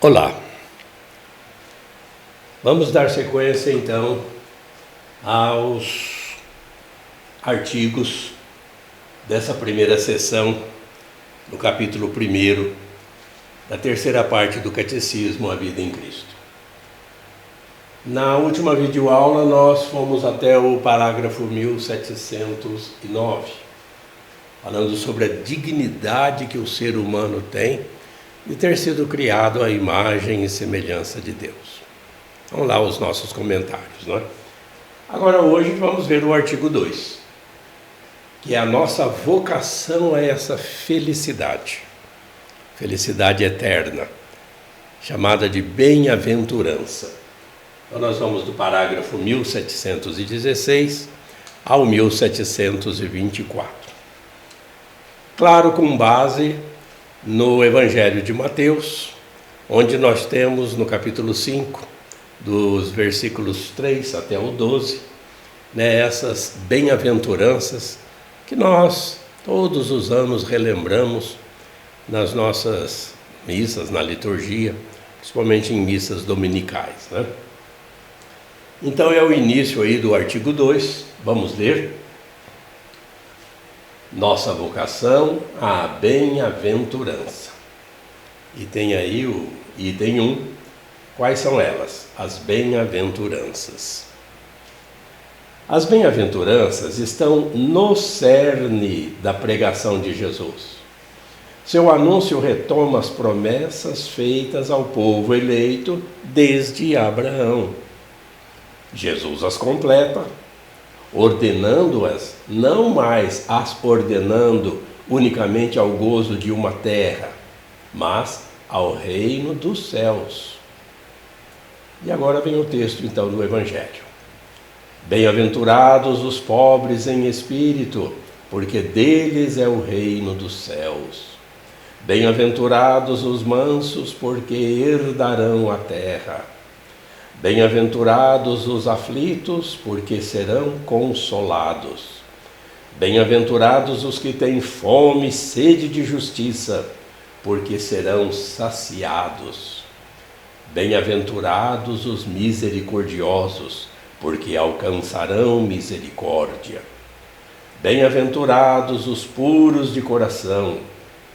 Olá, vamos dar sequência então aos artigos dessa primeira sessão, no capítulo 1 da terceira parte do Catecismo, A Vida em Cristo. Na última videoaula nós fomos até o parágrafo 1709, falando sobre a dignidade que o ser humano tem de ter sido criado à imagem e semelhança de Deus. Vamos lá os nossos comentários, não é? Agora hoje vamos ver o artigo 2, que é a nossa vocação a essa felicidade eterna, chamada de bem-aventurança. Então nós vamos do parágrafo 1716 ao 1724. Claro, com base no Evangelho de Mateus, onde nós temos no capítulo 5, dos versículos 3 até o 12, essas bem-aventuranças que nós todos os anos relembramos nas nossas missas, na liturgia, principalmente em missas dominicais, né? Então é o início aí do artigo 2, vamos ler. Nossa vocação à bem-aventurança. E tem aí o item 1. Quais são elas? As bem-aventuranças. As bem-aventuranças estão no cerne da pregação de Jesus. Seu anúncio retoma as promessas feitas ao povo eleito desde Abraão. Jesus as completa, ordenando-as, não mais as ordenando unicamente ao gozo de uma terra, mas ao reino dos céus. E agora vem o texto então do Evangelho. Bem-aventurados os pobres em espírito, porque deles é o reino dos céus. Bem-aventurados os mansos, porque herdarão a terra. Bem-aventurados os aflitos, porque serão consolados. Bem-aventurados os que têm fome e sede de justiça, porque serão saciados. Bem-aventurados os misericordiosos, porque alcançarão misericórdia. Bem-aventurados os puros de coração,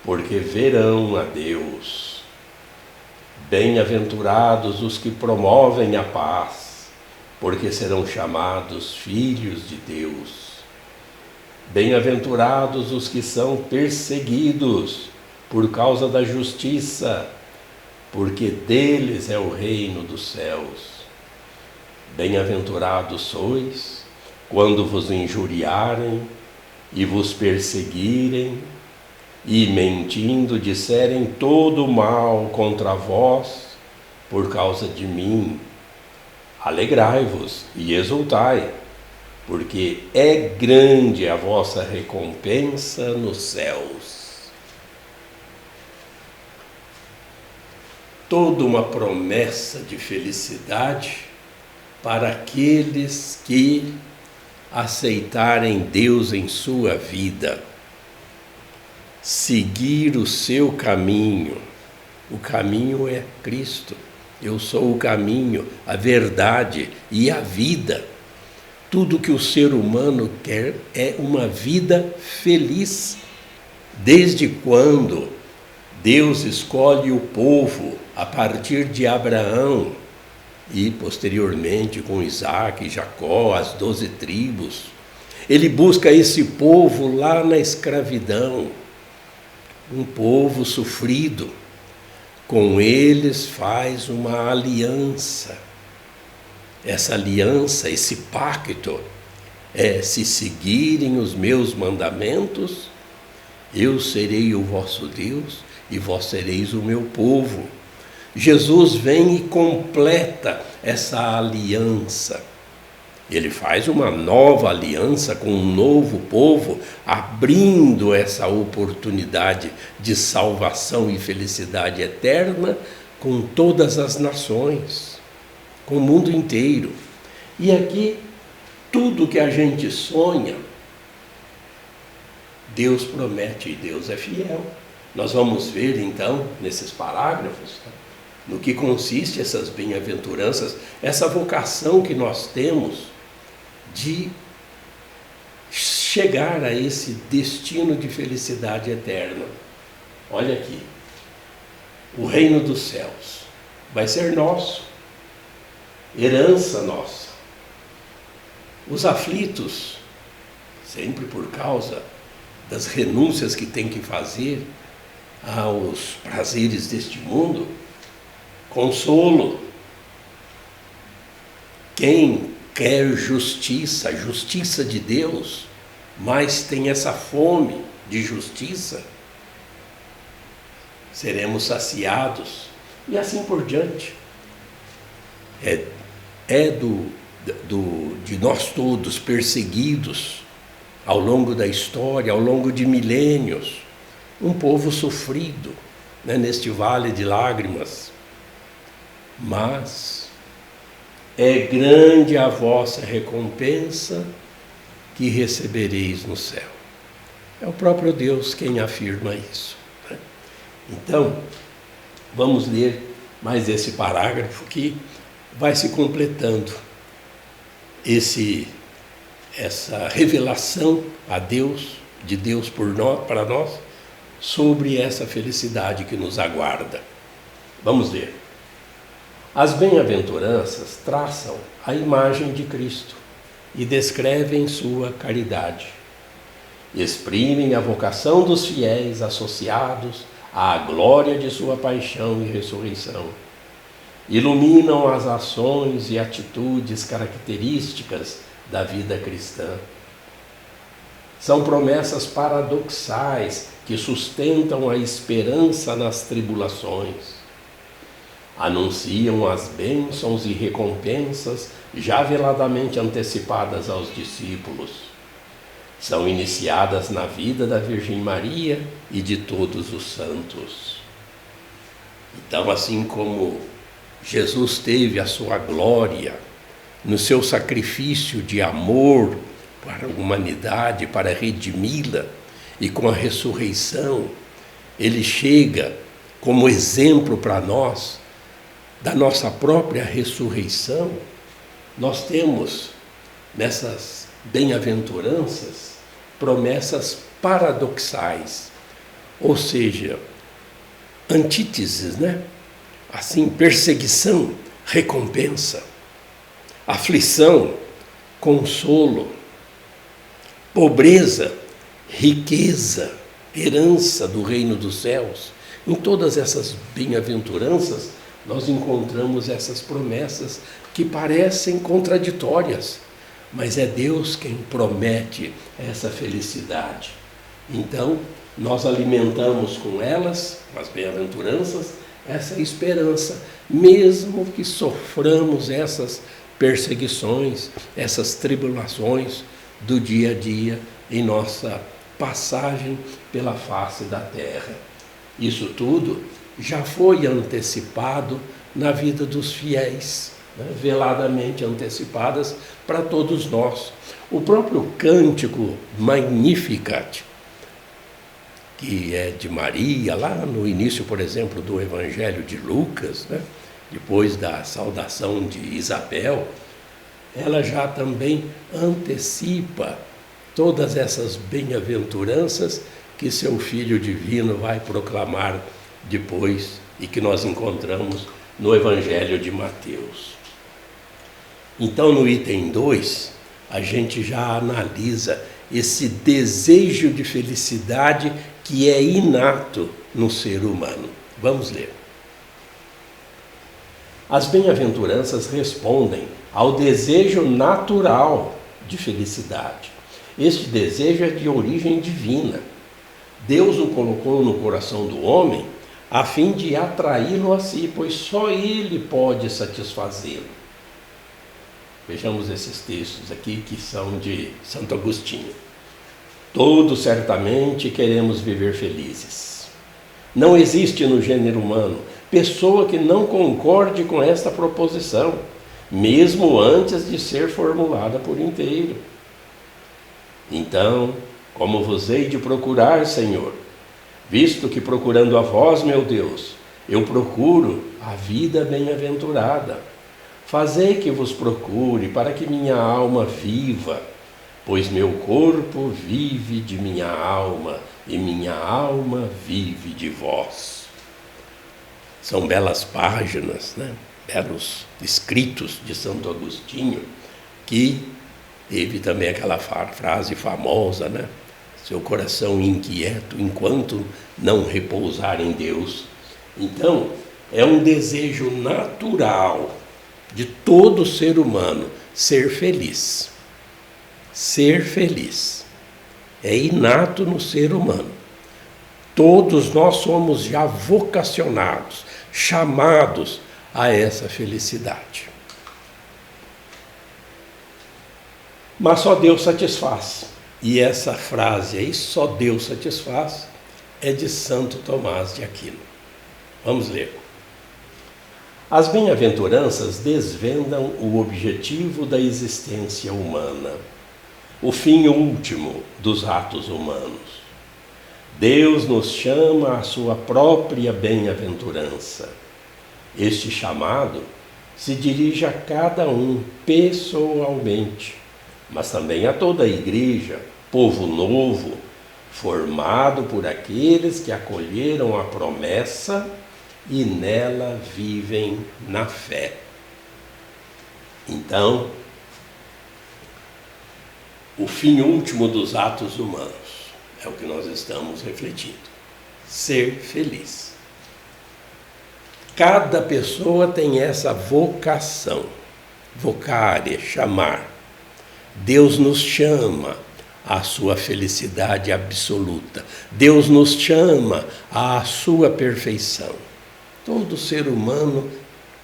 porque verão a Deus. Bem-aventurados os que promovem a paz, porque serão chamados filhos de Deus. Bem-aventurados os que são perseguidos por causa da justiça, porque deles é o reino dos céus. Bem-aventurados sois quando vos injuriarem e vos perseguirem, e mentindo disserem todo o mal contra vós por causa de mim. Alegrai-vos e exultai, porque é grande a vossa recompensa nos céus. Toda uma promessa de felicidade para aqueles que aceitarem Deus em sua vida. Seguir o seu caminho. O caminho é Cristo. Eu sou o caminho, a verdade e a vida. Tudo que o ser humano quer é uma vida feliz. Desde quando Deus escolhe o povo a partir de Abraão e posteriormente com Isaac e Jacó, as 12 tribos, ele busca esse povo lá na escravidão. Um povo sofrido, com eles faz uma aliança. Essa aliança, esse pacto, é: se seguirem os meus mandamentos, eu serei o vosso Deus e vós sereis o meu povo. Jesus vem e completa essa aliança. Ele faz uma nova aliança com um novo povo, abrindo essa oportunidade de salvação e felicidade eterna com todas as nações, com o mundo inteiro. E aqui, tudo que a gente sonha, Deus promete e Deus é fiel. Nós vamos ver então, nesses parágrafos, no que consiste essas bem-aventuranças, essa vocação que nós temos de chegar a esse destino de felicidade eterna. Olha aqui, o reino dos céus vai ser nosso, herança nossa. Os aflitos, sempre por causa das renúncias que tem que fazer aos prazeres deste mundo, consolo. Quem quer justiça, justiça de Deus, mas tem essa fome de justiça, seremos saciados, e assim por diante. De nós todos perseguidos ao longo da história, ao longo de milênios, um povo sofrido, né, neste vale de lágrimas. Mas é grande a vossa recompensa que recebereis no céu. É o próprio Deus quem afirma isso, né? Então, vamos ler mais esse parágrafo que vai se completando essa revelação a Deus, de Deus por nós, para nós, sobre essa felicidade que nos aguarda. Vamos ler. As bem-aventuranças traçam a imagem de Cristo e descrevem sua caridade. Exprimem a vocação dos fiéis associados à glória de sua paixão e ressurreição. Iluminam as ações e atitudes características da vida cristã. São promessas paradoxais que sustentam a esperança nas tribulações. Anunciam as bênçãos e recompensas já veladamente antecipadas aos discípulos. São iniciadas na vida da Virgem Maria e de todos os santos. Então, assim como Jesus teve a sua glória no seu sacrifício de amor para a humanidade, para redimi-la, e com a ressurreição, ele chega como exemplo para nós da nossa própria ressurreição. Nós temos nessas bem-aventuranças promessas paradoxais, ou seja, antíteses, né? Assim, perseguição, recompensa, aflição, consolo, pobreza, riqueza, herança do reino dos céus. Em todas essas bem-aventuranças, nós encontramos essas promessas que parecem contraditórias, mas é Deus quem promete essa felicidade. Então, nós alimentamos com elas, com as bem-aventuranças, essa esperança, mesmo que soframos essas perseguições, essas tribulações do dia a dia em nossa passagem pela face da terra. Isso tudo já foi antecipado na vida dos fiéis, né? Veladamente antecipadas para todos nós. O próprio cântico Magnificat, que é de Maria, lá no início, por exemplo, do Evangelho de Lucas, né? Depois da saudação de Isabel, ela já também antecipa todas essas bem-aventuranças que seu Filho Divino vai proclamar depois e que nós encontramos no Evangelho de Mateus. Então, no item 2, a gente já analisa esse desejo de felicidade que é inato no ser humano. Vamos ler. As bem-aventuranças respondem ao desejo natural de felicidade. Este desejo é de origem divina. Deus o colocou no coração do homem a fim de atraí-lo a si, pois só ele pode satisfazê-lo. Vejamos esses textos aqui que são de Santo Agostinho. Todos certamente queremos viver felizes. Não existe no gênero humano pessoa que não concorde com esta proposição, mesmo antes de ser formulada por inteiro. Então, como vos hei de procurar, Senhor, visto que procurando a vós, meu Deus, Eu procuro a vida bem-aventurada. Fazei que vos procure, para que minha alma viva, pois meu corpo vive de minha alma, e minha alma vive de vós. São belas páginas, né? Belos escritos de Santo Agostinho, que teve também aquela frase famosa, né? Seu coração inquieto enquanto não repousar em Deus. Então, é um desejo natural de todo ser humano ser feliz. Ser feliz. É inato no ser humano. Todos nós somos já vocacionados, chamados a essa felicidade. Mas só Deus satisfaz. E essa frase aí, só Deus satisfaz, é de Santo Tomás de Aquino. Vamos ler. As bem-aventuranças desvendam o objetivo da existência humana, o fim último dos atos humanos. Deus nos chama à sua própria bem-aventurança. Este chamado se dirige a cada um pessoalmente, mas também a toda a igreja, povo novo, formado por aqueles que acolheram a promessa e nela vivem na fé. Então, o fim último dos atos humanos é o que nós estamos refletindo. Ser feliz. Cada pessoa tem essa vocação, vocare, chamar. Deus nos chama à sua felicidade absoluta. Deus nos chama à sua perfeição. Todo ser humano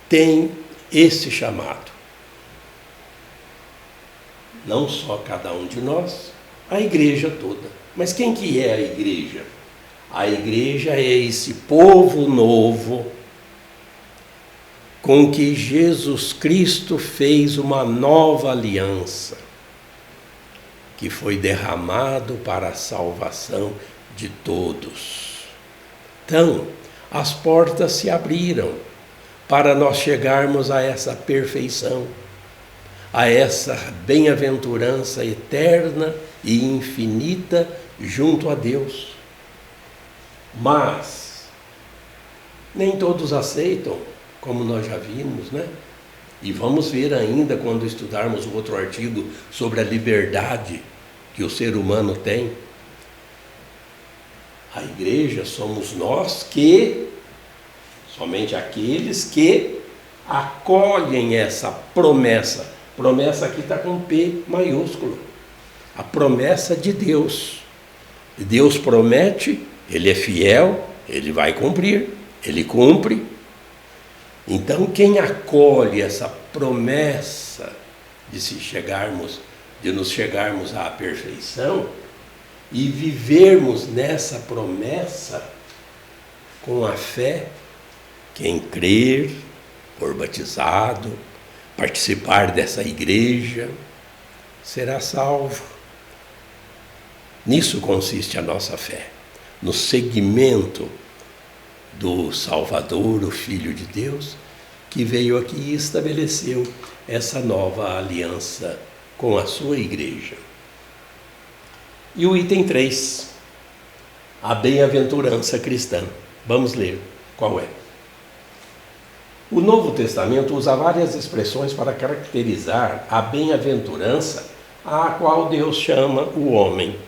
tem esse chamado. Não só cada um de nós, a igreja toda. Mas quem que é a igreja? A igreja é esse povo novo com que Jesus Cristo fez uma nova aliança, que foi derramado para a salvação de todos. Então, as portas se abriram para nós chegarmos a essa perfeição, a essa bem-aventurança eterna e infinita junto a Deus. Mas nem todos aceitam, como nós já vimos, né? E vamos ver ainda quando estudarmos o outro artigo sobre a liberdade que o ser humano tem. A igreja somos nós que, somente aqueles que acolhem essa promessa. Promessa aqui está com P maiúsculo. A promessa de Deus. Deus promete, Ele é fiel, Ele vai cumprir, Ele cumpre. Então, quem acolhe essa promessa de nos chegarmos à perfeição e vivermos nessa promessa com a fé, quem crer, for batizado, participar dessa igreja, será salvo. Nisso consiste a nossa fé, no seguimento do Salvador, o Filho de Deus, que veio aqui e estabeleceu essa nova aliança com a sua igreja. E o item 3, a bem-aventurança cristã. Vamos ler qual é. O Novo Testamento usa várias expressões para caracterizar a bem-aventurança a qual Deus chama o homem.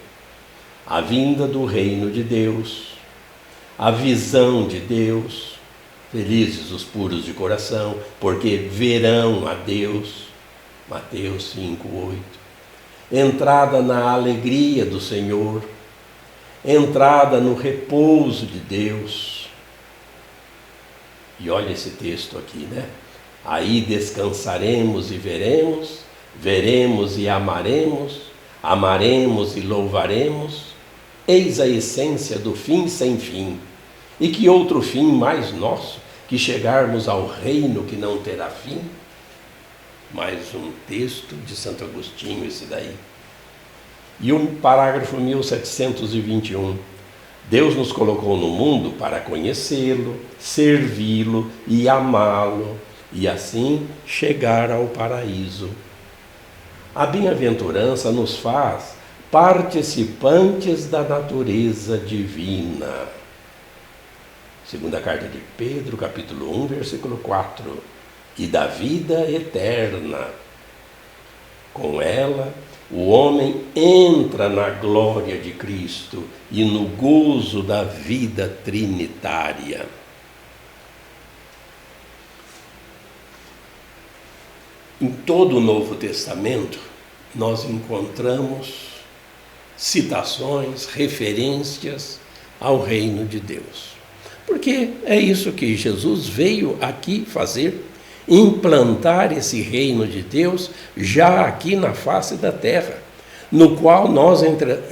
A vinda do reino de Deus, a visão de Deus, felizes os puros de coração, porque verão a Deus, Mateus 5:8. Entrada na alegria do Senhor, entrada no repouso de Deus. E olha esse texto aqui, né? Aí descansaremos e veremos, veremos e amaremos, amaremos e louvaremos. Eis a essência do fim sem fim. E que outro fim mais nosso que chegarmos ao reino que não terá fim? Mais um texto de Santo Agostinho, esse daí. E um parágrafo 1721. Deus nos colocou no mundo para conhecê-lo, servi-lo e amá-lo, e assim chegar ao paraíso. A bem-aventurança nos faz participantes da natureza divina. Segunda carta de Pedro, capítulo 1, versículo 4. E da vida eterna. Com ela, o homem entra na glória de Cristo e no gozo da vida trinitária. Em todo o Novo Testamento, nós encontramos citações, referências ao reino de Deus. Porque é isso que Jesus veio aqui fazer, implantar esse reino de Deus já aqui na face da terra, no qual nós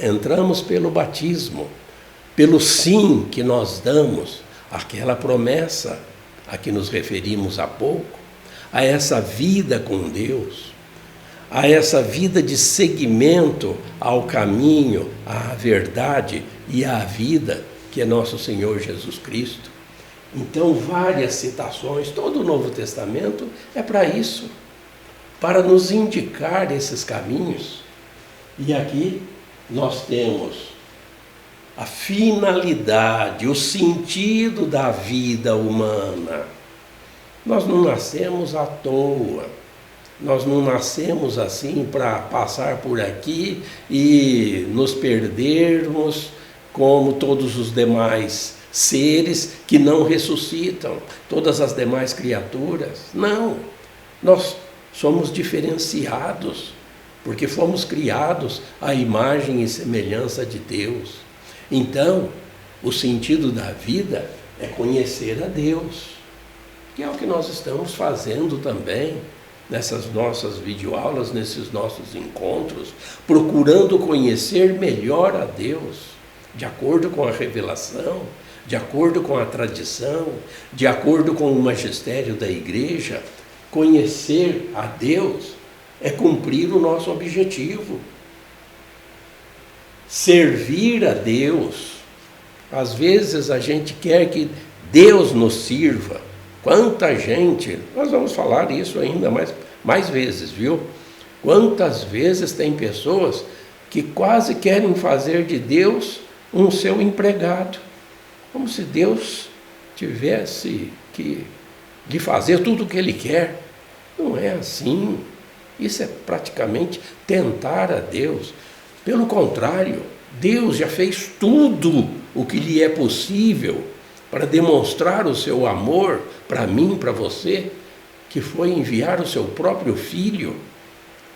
entramos pelo batismo, pelo sim que nós damos àquela promessa a que nos referimos há pouco, a essa vida com Deus, a essa vida de seguimento ao caminho, à verdade e à vida que é nosso Senhor Jesus Cristo. Então, várias citações, todo o Novo Testamento é para isso, para nos indicar esses caminhos. E aqui nós temos a finalidade, o sentido da vida humana. Nós não nascemos à toa, nós não nascemos assim para passar por aqui e nos perdermos como todos os demais seres que não ressuscitam, todas as demais criaturas. Não, nós somos diferenciados, porque fomos criados à imagem e semelhança de Deus. Então, o sentido da vida é conhecer a Deus, que é o que nós estamos fazendo também nessas nossas videoaulas, nesses nossos encontros, procurando conhecer melhor a Deus, de acordo com a revelação, de acordo com a tradição, de acordo com o magistério da igreja. Conhecer a Deus é cumprir o nosso objetivo. Servir a Deus. Às vezes a gente quer que Deus nos sirva. Quanta gente, nós vamos falar isso ainda mais vezes, viu? Quantas vezes tem pessoas que quase querem fazer de Deus um seu empregado, como se Deus tivesse de fazer tudo o que Ele quer. Não é assim. Isso é praticamente tentar a Deus. Pelo contrário, Deus já fez tudo o que lhe é possível para demonstrar o seu amor para mim, para você, que foi enviar o seu próprio Filho,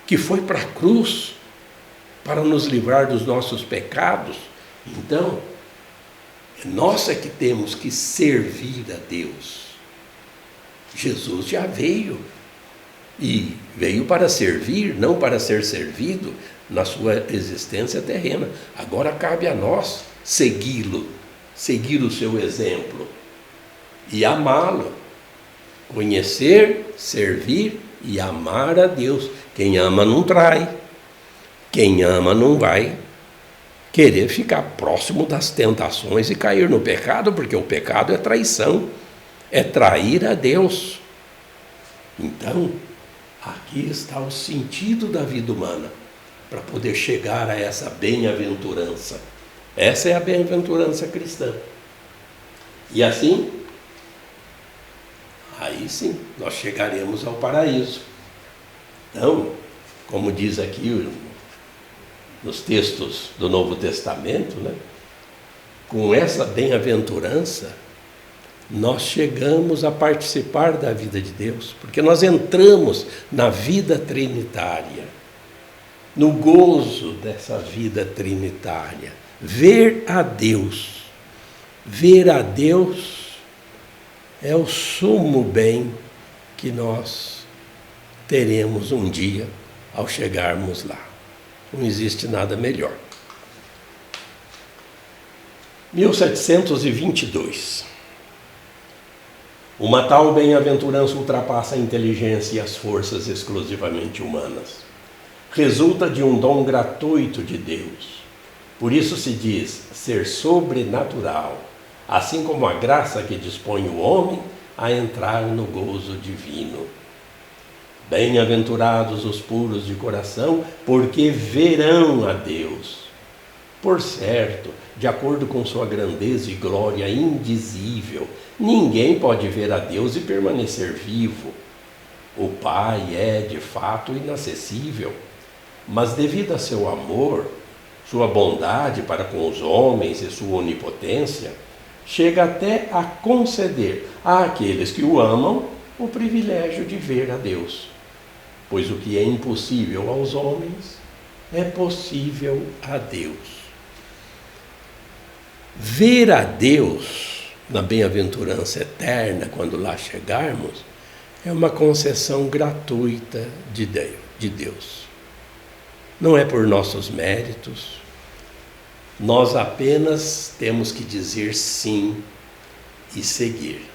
que foi para a cruz para nos livrar dos nossos pecados. Então, nós é que temos que servir a Deus. Jesus já veio, e veio para servir, não para ser servido na sua existência terrena. Agora cabe a nós segui-lo, seguir o seu exemplo e amá-lo, conhecer, servir e amar a Deus. Quem ama não trai, quem ama não vai querer ficar próximo das tentações e cair no pecado, porque o pecado é traição, é trair a Deus. Então, aqui está o sentido da vida humana, para poder chegar a essa bem-aventurança. Essa é a bem-aventurança cristã. E assim, aí sim, nós chegaremos ao paraíso. Então, como diz aqui nos textos do Novo Testamento, né? Com essa bem-aventurança, nós chegamos a participar da vida de Deus, porque nós entramos na vida trinitária, no gozo dessa vida trinitária. Ver a Deus é o sumo bem que nós teremos um dia ao chegarmos lá. Não existe nada melhor. 1722. Uma tal bem-aventurança ultrapassa a inteligência e as forças exclusivamente humanas. Resulta de um dom gratuito de Deus, Por isso se diz ser sobrenatural, assim como a graça que dispõe o homem a entrar no gozo divino. Bem-aventurados os puros de coração, porque verão a Deus. Por certo, de acordo com sua grandeza e glória indizível, ninguém pode ver a Deus e permanecer vivo. O Pai é, de fato, inacessível, mas devido a seu amor, sua bondade para com os homens e sua onipotência, chega até a conceder àqueles que o amam o privilégio de ver a Deus. Pois o que é impossível aos homens é possível a Deus. Ver a Deus na bem-aventurança eterna, quando lá chegarmos, é uma concessão gratuita de Deus. Não é por nossos méritos, nós apenas temos que dizer sim e seguir.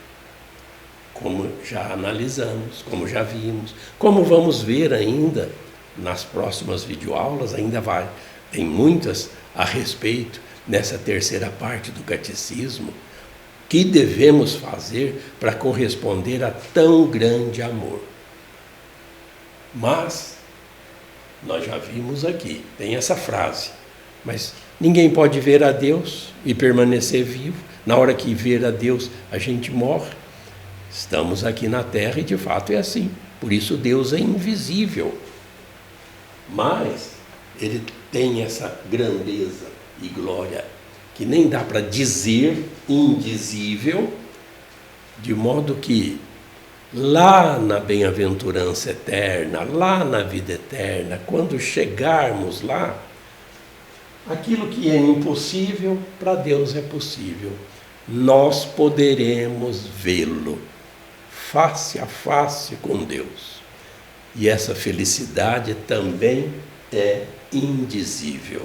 Como já analisamos, como já vimos, como vamos ver ainda nas próximas videoaulas, tem muitas a respeito nessa terceira parte do catecismo, que devemos fazer para corresponder a tão grande amor. Mas, nós já vimos aqui, tem essa frase, mas ninguém pode ver a Deus e permanecer vivo. Na hora que ver a Deus, a gente morre. Estamos aqui na Terra e de fato é assim. Por isso Deus é invisível. Mas Ele tem essa grandeza e glória que nem dá para dizer, indizível, de modo que lá na bem-aventurança eterna, lá na vida eterna, quando chegarmos lá, aquilo que é impossível, para Deus é possível. Nós poderemos vê-lo face a face com Deus. E essa felicidade também é indizível.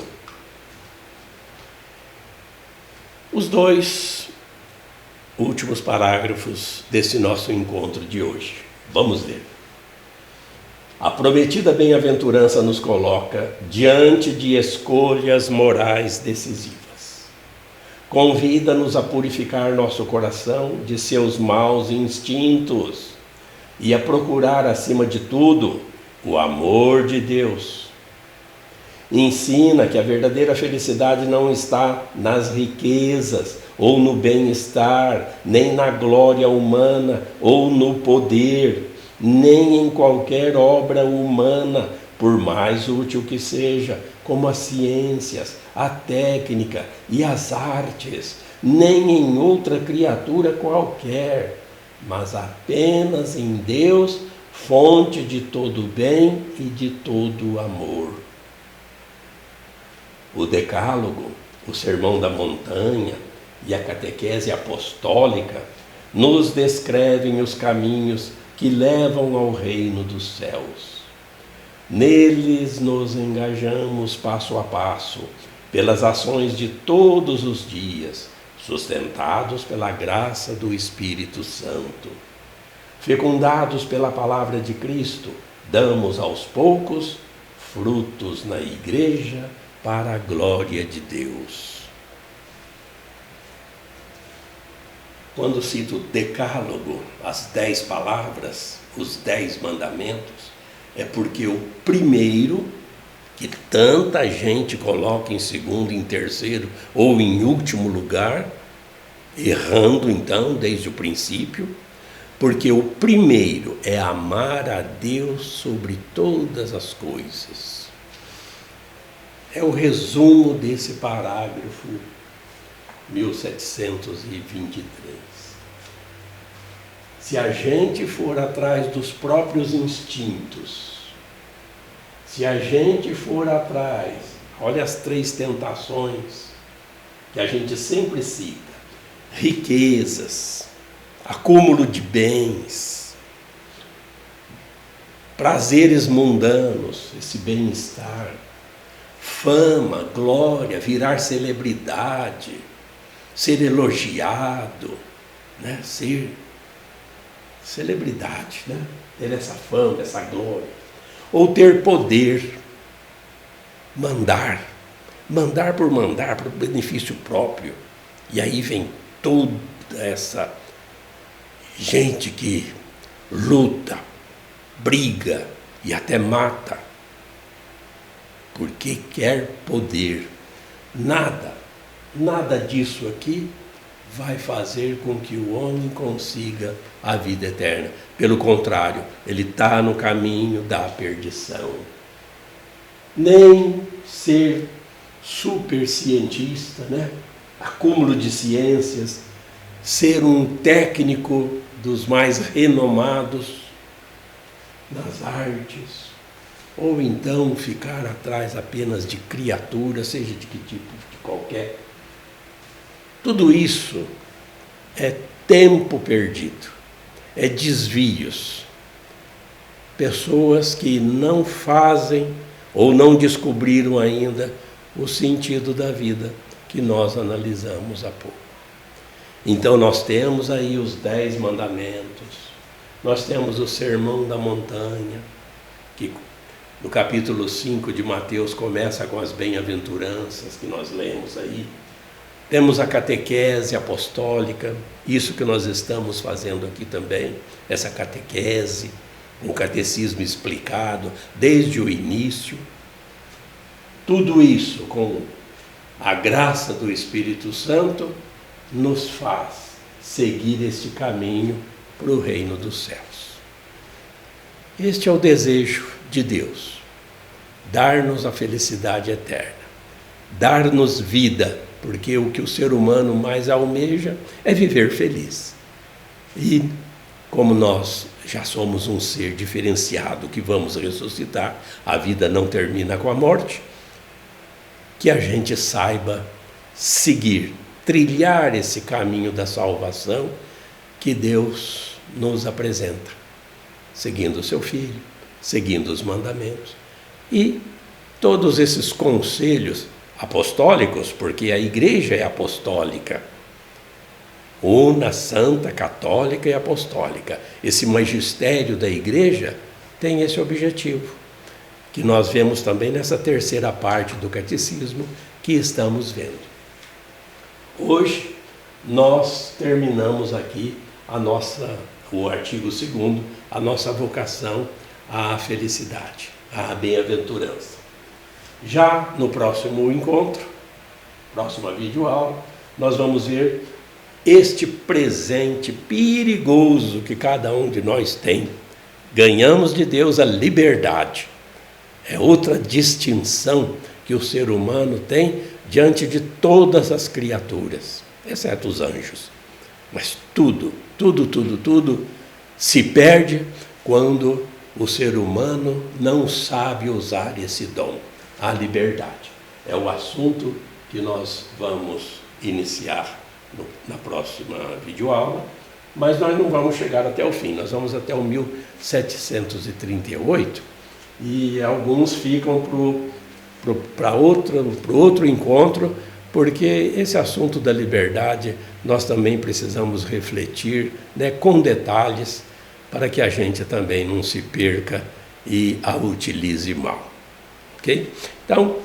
Os dois últimos parágrafos desse nosso encontro de hoje. Vamos ler. A prometida bem-aventurança nos coloca diante de escolhas morais decisivas. Convida-nos a purificar nosso coração de seus maus instintos e a procurar, acima de tudo, o amor de Deus. Ensina que a verdadeira felicidade não está nas riquezas, ou no bem-estar, nem na glória humana, ou no poder, nem em qualquer obra humana, por mais útil que seja, como as ciências, a técnica e as artes, nem em outra criatura qualquer, mas apenas em Deus, fonte de todo bem e de todo amor. O Decálogo, o Sermão da Montanha e a catequese apostólica nos descrevem os caminhos que levam ao reino dos céus. Neles nos engajamos passo a passo, pelas ações de todos os dias, sustentados pela graça do Espírito Santo. Fecundados pela palavra de Cristo, damos aos poucos frutos na Igreja para a glória de Deus. Quando cito o Decálogo, as 10 palavras, os 10 mandamentos, é porque o primeiro, que tanta gente coloca em segundo, em terceiro ou em último lugar, errando então desde o princípio, porque o primeiro é amar a Deus sobre todas as coisas. É o resumo desse parágrafo 1723. Se a gente for atrás dos próprios instintos, se a gente for atrás, olha as 3 tentações que a gente sempre cita: riquezas, acúmulo de bens, prazeres mundanos, esse bem-estar, fama, glória, virar celebridade, ser elogiado, né? Ser celebridade, né? Ter essa fama, essa glória, ou ter poder, mandar, mandar por mandar, para o benefício próprio. E aí vem toda essa gente que luta, briga e até mata, porque quer poder. Nada disso aqui vai fazer com que o homem consiga a vida eterna. Pelo contrário, ele está no caminho da perdição. Nem ser super cientista, né? Acúmulo de ciências, ser um técnico dos mais renomados nas artes, ou então ficar atrás apenas de criaturas, seja de que tipo, de qualquer. Tudo isso é tempo perdido, é desvios. Pessoas que não fazem ou não descobriram ainda o sentido da vida que nós analisamos há pouco. Então nós temos aí os 10 mandamentos, nós temos o Sermão da Montanha, que no capítulo 5 de Mateus começa com as bem-aventuranças que nós lemos aí. Temos a catequese apostólica, isso que nós estamos fazendo aqui também, essa catequese, um catecismo explicado desde o início. Tudo isso, com a graça do Espírito Santo, nos faz seguir este caminho para o reino dos céus. Este é o desejo de Deus, dar-nos a felicidade eterna, dar-nos vida, porque o que o ser humano mais almeja é viver feliz. E como nós já somos um ser diferenciado que vamos ressuscitar, a vida não termina com a morte, que a gente saiba seguir, trilhar esse caminho da salvação que Deus nos apresenta, seguindo o seu Filho, seguindo os mandamentos e todos esses conselhos apostólicos, porque a igreja é apostólica, una, santa, católica e apostólica. Esse magistério da igreja tem esse objetivo, que nós vemos também nessa terceira parte do catecismo que estamos vendo. Hoje nós terminamos aqui o artigo 2º, a nossa vocação à felicidade, à bem-aventurança. Já no próximo encontro, próxima videoaula, nós vamos ver este presente perigoso que cada um de nós tem. Ganhamos de Deus a liberdade. É outra distinção que o ser humano tem diante de todas as criaturas, exceto os anjos. Mas tudo se perde quando o ser humano não sabe usar esse dom, a liberdade. É o assunto que nós vamos iniciar na próxima videoaula, mas nós não vamos chegar até o fim, nós vamos até o 1738 e alguns ficam para outro encontro, porque esse assunto da liberdade nós também precisamos refletir, né, com detalhes, para que a gente também não se perca e a utilize mal. Ok? Então,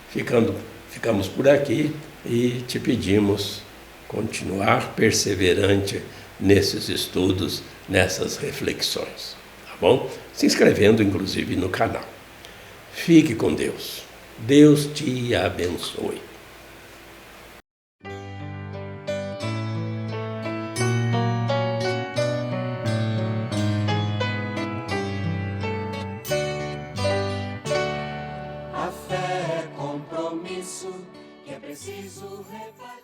ficamos por aqui e te pedimos continuar perseverante nesses estudos, nessas reflexões. Tá bom? Se inscrevendo, inclusive, no canal. Fique com Deus. Deus te abençoe. A fé é compromisso que é preciso repartir.